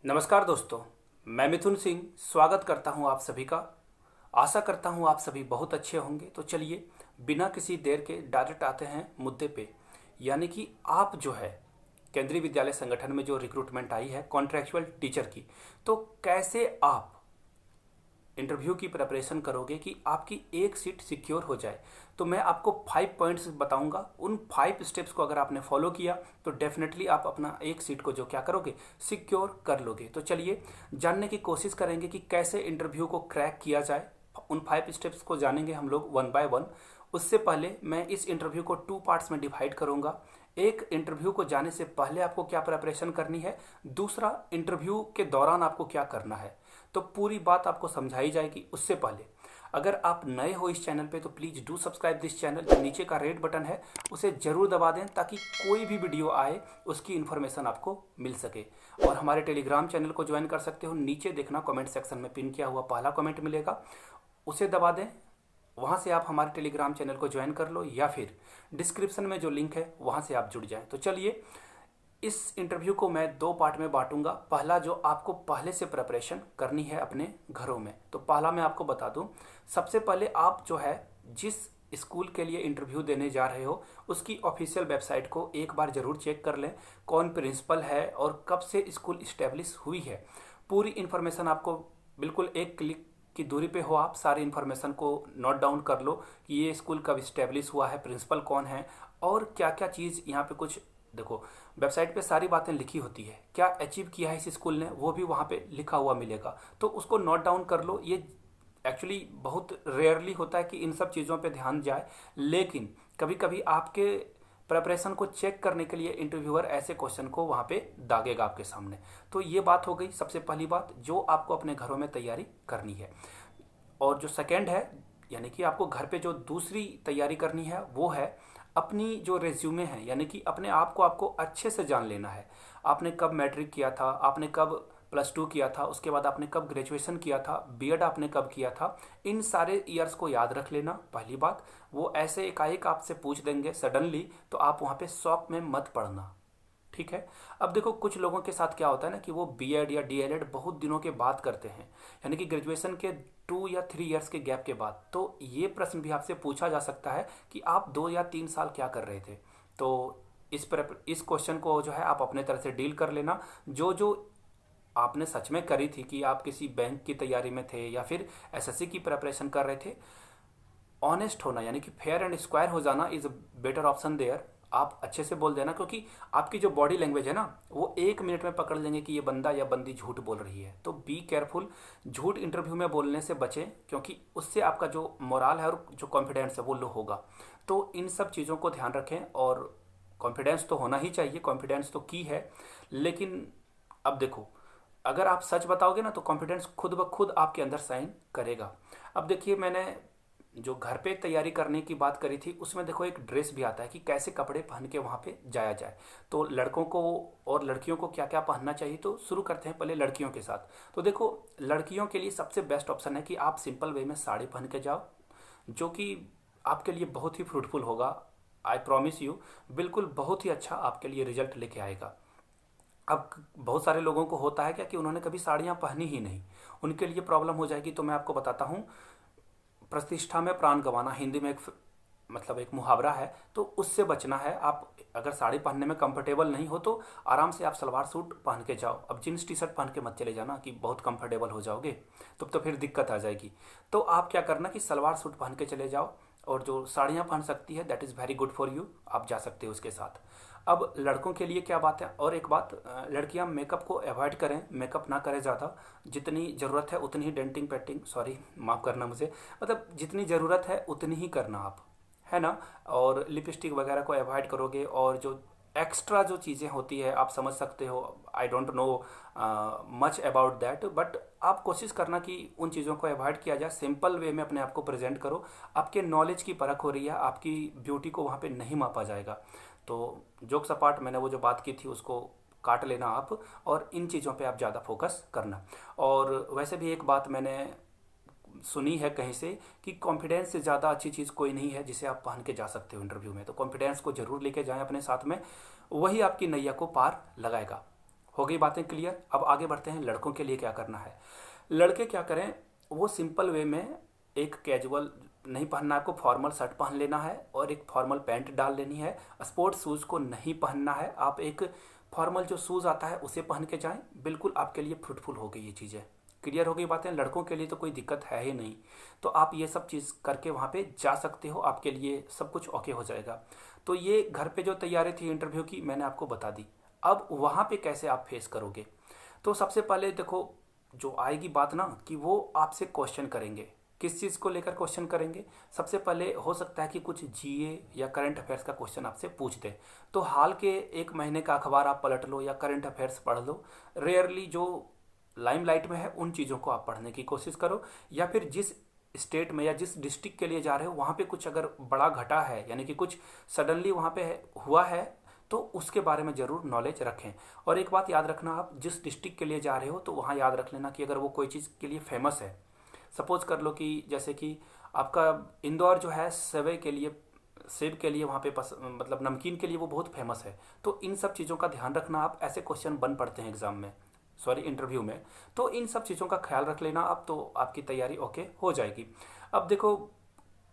नमस्कार दोस्तों, मैं मिथुन सिंह स्वागत करता हूं आप सभी का। आशा करता हूं आप सभी बहुत अच्छे होंगे। तो चलिए बिना किसी देर के डायरेक्ट आते हैं मुद्दे पे। यानी कि आप जो है केंद्रीय विद्यालय संगठन में जो रिक्रूटमेंट आई है कॉन्ट्रैक्चुअल टीचर की, तो कैसे आप इंटरव्यू की प्रिपरेशन करोगे कि आपकी एक सीट सिक्योर हो जाए। तो मैं आपको 5 पॉइंट्स बताऊंगा। उन 5 स्टेप्स को अगर आपने फॉलो किया तो डेफिनेटली आप अपना एक सीट को जो क्या करोगे, सिक्योर कर लोगे। तो चलिए जानने की कोशिश करेंगे कि कैसे इंटरव्यू को क्रैक किया जाए। उन 5 स्टेप्स को जानेंगे हम लोग वन बाय वन। उससे पहले मैं इस इंटरव्यू को 2 पार्ट्स में डिवाइड करूंगा। एक, इंटरव्यू को जाने से पहले आपको क्या प्रिपरेशन करनी है, दूसरा इंटरव्यू के दौरान आपको क्या करना है। तो पूरी बात आपको समझाई जाएगी। उससे पहले अगर आप नए हो इस चैनल पे तो please do subscribe this channel. जो नीचे का रेड बटन है उसे ज़रूर दबा दें ताकि कोई भी वीडियो आए उसकी इन्फॉर्मेशन आपको मिल सके। और हमारे टेलीग्राम चैनल को ज्वाइन कर सकते हो। नीचे देखना कमेंट सेक्शन में पिन किया हुआ पहला कमेंट मिलेगा, उसे दबा दें। वहाँ से आप हमारे टेलीग्राम चैनल को ज्वाइन कर लो या फिर डिस्क्रिप्शन में जो लिंक है वहाँ से आप जुड़ जाएं। तो चलिए इस इंटरव्यू को मैं 2 पार्ट में बांटूंगा। पहला जो आपको पहले से प्रिपरेशन करनी है अपने घरों में, तो पहला मैं आपको बता दूं। सबसे पहले आप जो है जिस स्कूल के लिए इंटरव्यू देने जा रहे हो उसकी ऑफिशियल वेबसाइट को एक बार ज़रूर चेक कर लें। कौन प्रिंसिपल है और कब से स्कूल इस्टेब्लिश हुई है, पूरी इन्फॉर्मेशन आपको बिल्कुल एक क्लिक की दूरी पे हो। आप सारी इन्फॉर्मेशन को नोट डाउन कर लो कि ये स्कूल कब इस्टेब्लिश हुआ है, प्रिंसिपल कौन है और क्या क्या चीज़ यहाँ पे कुछ देखो। वेबसाइट पे सारी बातें लिखी होती है, क्या अचीव किया है इस स्कूल ने वो भी वहाँ पे लिखा हुआ मिलेगा, तो उसको नोट डाउन कर लो। ये एक्चुअली बहुत रेयरली होता है कि इन सब चीज़ों पे ध्यान जाए, लेकिन कभी कभी आपके प्रिपरेशन को चेक करने के लिए इंटरव्यूअर ऐसे क्वेश्चन को वहाँ पे दागेगा आपके सामने। तो ये बात हो गई सबसे पहली बात जो आपको अपने घरों में तैयारी करनी है। और जो सेकेंड है, यानी कि आपको घर पे जो दूसरी तैयारी करनी है वो है अपनी जो रेज्यूमे है, यानी कि अपने आप को आपको अच्छे से जान लेना है। आपने कब मैट्रिक किया था, आपने कब +2 किया था, उसके बाद आपने कब ग्रेजुएशन किया था, बीएड आपने कब किया था, इन सारे ईयर्स को याद रख लेना। पहली बात, वो ऐसे एकाएक आपसे पूछ देंगे सडनली, तो आप वहाँ पे शॉक में मत पड़ना। ठीक है। अब देखो कुछ लोगों के साथ क्या होता है ना कि वो बीएड या डीएलएड बहुत दिनों के बाद करते हैं, यानी कि ग्रेजुएशन के 2 या 3 इयर्स के गैप के बाद। तो ये प्रश्न भी आपसे पूछा जा सकता है कि आप 2 या 3 साल क्या कर रहे थे। तो इस क्वेश्चन को जो है आप अपने तरह से डील कर लेना। जो जो आपने सच में करी थी कि आप किसी बैंक की तैयारी में थे या फिर एसएससी की प्रिपरेशन कर रहे थे, ऑनेस्ट होना यानी कि फेयर एंड स्क्वायर हो जाना इज बेटर ऑप्शन देयर। आप अच्छे से बोल देना, क्योंकि आपकी जो बॉडी लैंग्वेज है ना वो 1 मिनट में पकड़ लेंगे कि ये बंदा या बंदी झूठ बोल रही है। तो बी केयरफुल, झूठ इंटरव्यू में बोलने से बचें, क्योंकि उससे आपका जो मोराल है और जो कॉन्फिडेंस है वो लो होगा। तो इन सब चीज़ों को ध्यान रखें। और कॉन्फिडेंस तो होना ही चाहिए, कॉन्फिडेंस तो की है, लेकिन अब देखो अगर आप सच बताओगे ना तो कॉन्फिडेंस खुद ब खुद आपके अंदर साइन करेगा। अब देखिए मैंने जो घर पे तैयारी करने की बात करी थी उसमें देखो एक ड्रेस भी आता है कि कैसे कपड़े पहन के वहाँ पे जाया जाए। तो लड़कों को और लड़कियों को क्या क्या पहनना चाहिए, तो शुरू करते हैं पहले लड़कियों के साथ। तो देखो लड़कियों के लिए सबसे बेस्ट ऑप्शन है कि आप सिंपल वे में साड़ी पहन के जाओ, जो कि आपके लिए बहुत ही फ्रूटफुल होगा। आई प्रॉमिस यू, बिल्कुल बहुत ही अच्छा आपके लिए रिजल्ट लेके आएगा। अब बहुत सारे लोगों को होता है क्या कि उन्होंने कभी साड़ियाँ पहनी ही नहीं, उनके लिए प्रॉब्लम हो जाएगी। तो मैं आपको बताता हूँ, प्रतिष्ठा में प्राण गंवाना हिंदी में एक मतलब एक मुहावरा है, तो उससे बचना है। आप अगर साड़ी पहनने में कंफर्टेबल नहीं हो तो आराम से आप सलवार सूट पहन के जाओ। अब जीन्स टी शर्ट पहन के मत चले जाना कि बहुत कंफर्टेबल हो जाओगे, तो फिर दिक्कत आ जाएगी। तो आप क्या करना कि सलवार सूट पहन के चले जाओ, और जो साड़ियाँ पहन सकती है that is very good for you, आप जा सकते हो उसके साथ। अब लड़कों के लिए क्या बात है, और एक बात, लड़कियां मेकअप को अवॉइड करें, मेकअप ना करें ज़्यादा। जितनी ज़रूरत है उतनी ही डेंटिंग पेंटिंग, सॉरी माफ़ करना मुझे, मतलब जितनी ज़रूरत है उतनी ही करना आप, है ना। और लिपस्टिक वगैरह को अवॉइड करोगे, और जो एक्स्ट्रा जो चीज़ें होती है आप समझ सकते हो, I don't know much about that, but आप कोशिश करना कि उन चीज़ों को अवॉइड किया जाए। सिंपल वे में अपने आप को प्रेजेंट करो। आपके नॉलेज की परख हो रही है, आपकी ब्यूटी को वहाँ पे नहीं मापा जाएगा। तो जोक्स अपार्ट, मैंने वो जो बात की थी उसको काट लेना आप, और इन चीज़ों पे आप ज़्यादा फोकस करना। और वैसे भी एक बात मैंने सुनी है कहीं से कि कॉन्फिडेंस से ज़्यादा अच्छी चीज़ कोई नहीं है जिसे आप पहन के जा सकते हो इंटरव्यू में। तो कॉन्फिडेंस को ज़रूर लेके जाएं अपने साथ में, वही आपकी नैया को पार लगाएगा। हो गई बातें क्लियर। अब आगे बढ़ते हैं, लड़कों के लिए क्या करना है। लड़के क्या करें, वो सिंपल वे में एक कैजुअल नहीं पहनना है आपको, फॉर्मल शर्ट पहन लेना है और एक फॉर्मल पैंट डाल लेनी है। स्पोर्ट्स शूज़ को नहीं पहनना है, आप एक फॉर्मल जो शूज़ आता है उसे पहन के जाएं, बिल्कुल आपके लिए फ्रूटफुल हो गई ये चीज़ें। क्लियर हो गई बातें। लड़कों के लिए तो कोई दिक्कत है ही नहीं, तो आप ये सब चीज़ करके वहाँ पे जा सकते हो, आपके लिए सब कुछ ओके हो जाएगा। तो ये घर पे जो तैयारी थी इंटरव्यू की मैंने आपको बता दी। अब वहाँ पे कैसे आप फेस करोगे, तो सबसे पहले देखो जो आएगी बात ना कि वो आपसे क्वेश्चन करेंगे। किस चीज़ को लेकर क्वेश्चन करेंगे, सबसे पहले हो सकता है कि कुछ जीए या करंट अफेयर्स का क्वेश्चन आपसे पूछ दे। तो हाल के 1 महीने का अखबार आप पलट लो या करंट अफेयर्स पढ़ लो। रेयरली जो लाइमलाइट में है उन चीज़ों को आप पढ़ने की कोशिश करो, या फिर जिस स्टेट में या जिस डिस्ट्रिक्ट के लिए जा रहे हो वहाँ पे कुछ अगर बड़ा घटा है, यानी कि कुछ सडनली वहाँ पे हुआ है, तो उसके बारे में ज़रूर नॉलेज रखें। और एक बात याद रखना, आप जिस डिस्ट्रिक्ट के लिए जा रहे हो तो वहाँ याद रख लेना कि अगर वो कोई चीज़ के लिए फेमस है, सपोज कर लो कि जैसे कि आपका इंदौर जो है सेवई के लिए, सेब के लिए वहाँ पे मतलब नमकीन के लिए वो बहुत फेमस है, तो इन सब चीज़ों का ध्यान रखना आप। ऐसे क्वेश्चन बन पड़ते हैं एग्जाम में, सॉरी इंटरव्यू में, तो इन सब चीज़ों का ख्याल रख लेना आप, तो आपकी तैयारी ओके हो जाएगी। अब देखो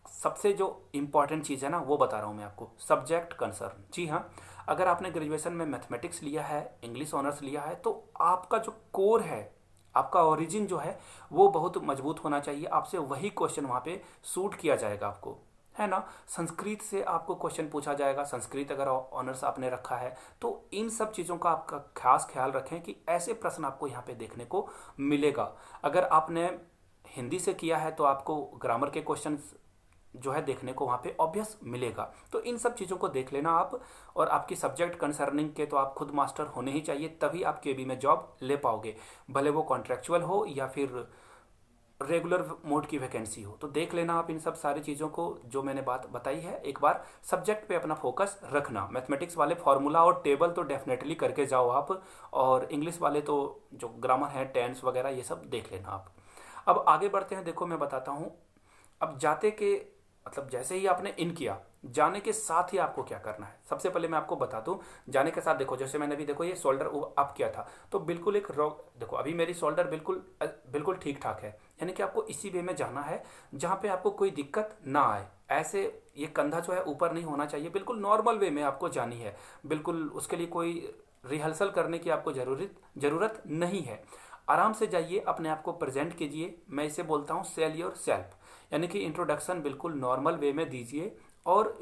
सबसे जो इम्पॉर्टेंट चीज़ है ना वो बता रहा हूँ मैं आपको, सब्जेक्ट कंसर्न। जी हाँ, अगर आपने ग्रेजुएशन में मैथमेटिक्स लिया है, इंग्लिश ऑनर्स लिया है, तो आपका जो कोर है, आपका ओरिजिन जो है वो बहुत मजबूत होना चाहिए। आपसे वही क्वेश्चन वहाँ पे सूट किया जाएगा आपको, है ना। संस्कृत से आपको क्वेश्चन पूछा जाएगा, संस्कृत अगर ऑनर्स आपने रखा है तो इन सब चीज़ों का आपका खास ख्याल रखें कि ऐसे प्रश्न आपको यहाँ पे देखने को मिलेगा। अगर आपने हिंदी से किया है तो आपको ग्रामर के क्वेश्चन जो है देखने को वहाँ पे ऑब्वियस मिलेगा। तो इन सब चीज़ों को देख लेना आप, और आपकी सब्जेक्ट कंसर्निंग के तो आप खुद मास्टर होने ही चाहिए, तभी आप केबी में जॉब ले पाओगे, भले वो कॉन्ट्रेक्चुअल हो या फिर रेगुलर मोड की वैकेंसी हो। तो देख लेना आप इन सब सारी चीज़ों को जो मैंने बात बताई है। एक बार सब्जेक्ट पे अपना फोकस रखना। मैथमेटिक्स वाले फार्मूला और टेबल तो डेफिनेटली करके जाओ आप, और इंग्लिश वाले तो जो ग्रामर है, टेंस वगैरह, ये सब देख लेना आप। अब आगे बढ़ते हैं। देखो मैं बताता हूँ, अब जाते के मतलब जैसे ही आपने इन किया, जाने के साथ ही आपको क्या करना है। सबसे पहले मैं आपको बता दूं, जाने के साथ देखो जैसे मैंने अभी देखो ये शोल्डर अप किया था, तो बिल्कुल एक देखो अभी मेरी शोल्डर बिल्कुल बिल्कुल ठीक ठाक है, यानी कि आपको इसी वे में जाना है जहाँ पे आपको कोई दिक्कत ना आए। ऐसे ये कंधा जो है ऊपर नहीं होना चाहिए, बिल्कुल नॉर्मल वे में आपको जानी है, बिल्कुल उसके लिए कोई रिहर्सल करने की आपको ज़रूरत नहीं है। आराम से जाइए, अपने आप को प्रेजेंट कीजिए। मैं इसे बोलता हूँ सेल योर सेल्फ, यानी कि इंट्रोडक्शन बिल्कुल नॉर्मल वे में दीजिए। और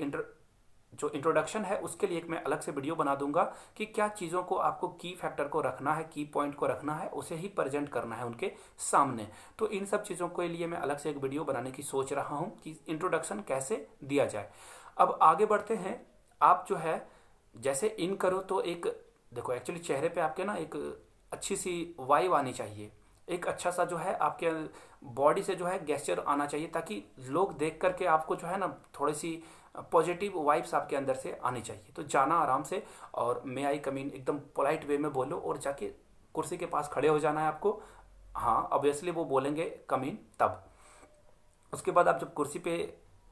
जो इंट्रोडक्शन है उसके लिए एक मैं अलग से वीडियो बना दूंगा कि क्या चीज़ों को आपको की फैक्टर को रखना है, की पॉइंट को रखना है, उसे ही प्रेजेंट करना है उनके सामने। तो इन सब चीज़ों के लिए मैं अलग से एक वीडियो बनाने की सोच रहा हूँ कि इंट्रोडक्शन कैसे दिया जाए। अब आगे बढ़ते हैं। आप जो है जैसे इन करो तो एक देखो एक्चुअली चेहरे पे आपके ना एक अच्छी सी वाइब आनी चाहिए, एक अच्छा सा जो है आपके बॉडी से जो है गेस्चर आना चाहिए, ताकि लोग देख करके आपको जो है ना थोड़ी सी पॉजिटिव वाइब्स आपके अंदर से आनी चाहिए। तो जाना आराम से, और मे आई कमीन एकदम पोलाइट वे में बोलो, और जाके कुर्सी के पास खड़े हो जाना है आपको। हाँ ऑब्वियसली वो बोलेंगे कमीन तब। उसके बाद आप जब कुर्सी पे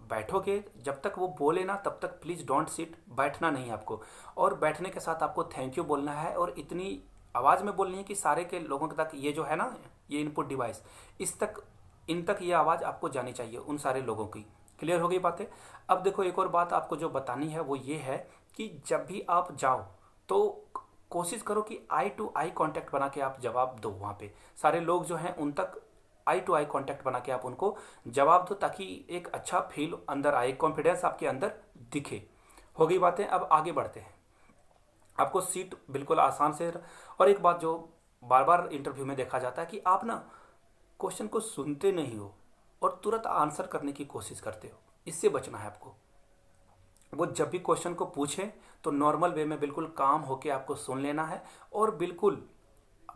बैठोगे, जब तक वो बोले ना तब तक प्लीज़ डोंट सिट, बैठना नहीं आपको। और बैठने के साथ आपको थैंक यू बोलना है, और इतनी आवाज़ में बोलनी है कि सारे के लोगों तक ये जो है ना ये इनपुट डिवाइस इन तक ये आवाज़ आपको जानी चाहिए उन सारे लोगों की। क्लियर हो गई बातें। अब देखो एक और बात आपको जो बतानी है वो ये है कि जब भी आप जाओ तो कोशिश करो कि आई टू आई कांटेक्ट बना के आप जवाब दो। वहाँ पे सारे लोग जो हैं उन तक आई टू आई कांटेक्ट बना के आप उनको जवाब दो, ताकि एक अच्छा फील अंदर आए, कॉन्फिडेंस आपके अंदर दिखे। हो गई बातें। अब आगे बढ़ते हैं। आपको सीट बिल्कुल आसान से, और एक बात जो बार बार इंटरव्यू में देखा जाता है कि आप ना क्वेश्चन को सुनते नहीं हो और तुरंत आंसर करने की कोशिश करते हो। इससे बचना है आपको। वो जब भी क्वेश्चन को पूछे तो नॉर्मल वे में बिल्कुल काम होके आपको सुन लेना है, और बिल्कुल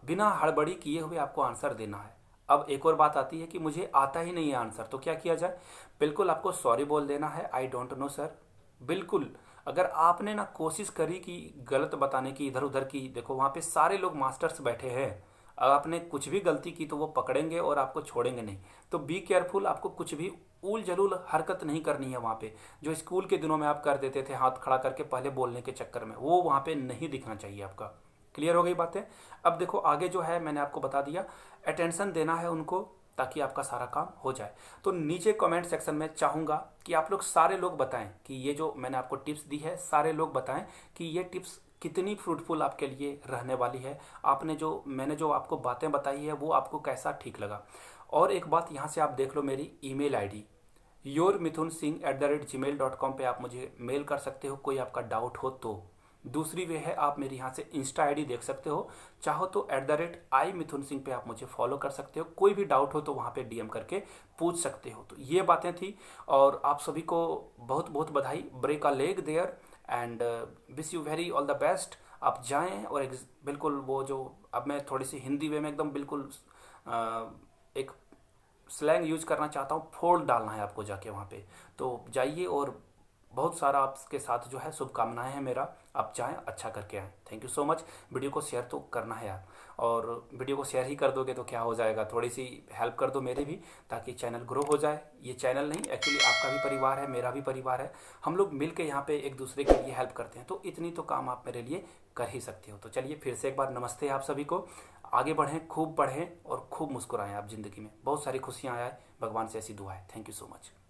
बिना हड़बड़ी किए हुए आपको आंसर देना है। अब एक और बात आती है कि मुझे आता ही नहीं है आंसर, तो क्या किया जाए। बिल्कुल आपको सॉरी बोल देना है, आई डोंट नो सर। बिल्कुल अगर आपने ना कोशिश करी कि गलत बताने की, इधर उधर की, देखो वहाँ पे सारे लोग मास्टर्स बैठे हैं, अगर आपने कुछ भी गलती की तो वो पकड़ेंगे और आपको छोड़ेंगे नहीं। तो बी केयरफुल, आपको कुछ भी ऊल जलूल हरकत नहीं करनी है वहाँ पे। जो स्कूल के दिनों में आप कर देते थे हाथ खड़ा करके पहले बोलने के चक्कर में, वो वहाँ पे नहीं दिखना चाहिए आपका। क्लियर हो गई बातें। अब देखो आगे जो है मैंने आपको बता दिया, अटेंशन देना है उनको ताकि आपका सारा काम हो जाए। तो नीचे कमेंट सेक्शन में चाहूँगा कि आप लोग सारे लोग बताएं कि ये जो मैंने आपको टिप्स दी है, सारे लोग बताएं कि ये टिप्स कितनी फ्रूटफुल आपके लिए रहने वाली है। मैंने जो आपको बातें बताई है वो आपको कैसा ठीक लगा। और एक बात यहाँ से आप देख लो, मेरी ईमेल आईडी yourmithunsingh@gmail.com पे आप मुझे मेल कर सकते हो कोई आपका डाउट हो तो। दूसरी वे है, आप मेरी यहाँ से इंस्टा आईडी देख सकते हो, चाहो तो @iMithunSingh पे आप मुझे फॉलो कर सकते हो। कोई भी डाउट हो तो वहाँ पे डीएम करके पूछ सकते हो। तो ये बातें थी और आप सभी को बहुत बहुत बधाई। Break a leg there and wish you very all the best. आप जाएं और बिल्कुल वो जो अब मैं थोड़ी सी हिंदी वे में एकदम बिल्कुल एक स्लैंग यूज करना चाहता हूँ, फोड़ डालना है आपको जाके वहाँ पे। तो जाइए और बहुत सारा आपके साथ जो है शुभकामनाएं हैं मेरा, आप जाएं अच्छा करके आएँ। Thank you so much. Video को शेयर तो करना है यार, और वीडियो को शेयर ही कर दोगे तो क्या हो जाएगा, थोड़ी सी हेल्प कर दो मेरे भी ताकि चैनल ग्रो हो जाए। ये चैनल नहीं, एक्चुअली आपका भी परिवार है, मेरा भी परिवार है, हम लोग मिल के यहाँ पे एक दूसरे के लिए हेल्प करते हैं। तो इतनी तो काम आप मेरे लिए कर ही सकते हो। तो चलिए फिर से एक बार नमस्ते आप सभी को। आगे बढ़ें, खूब पढ़ें और खूब मुस्कुराएं आप ज़िंदगी में, बहुत सारी खुशियाँ आए, भगवान से ऐसी दुआ है। Thank you so much.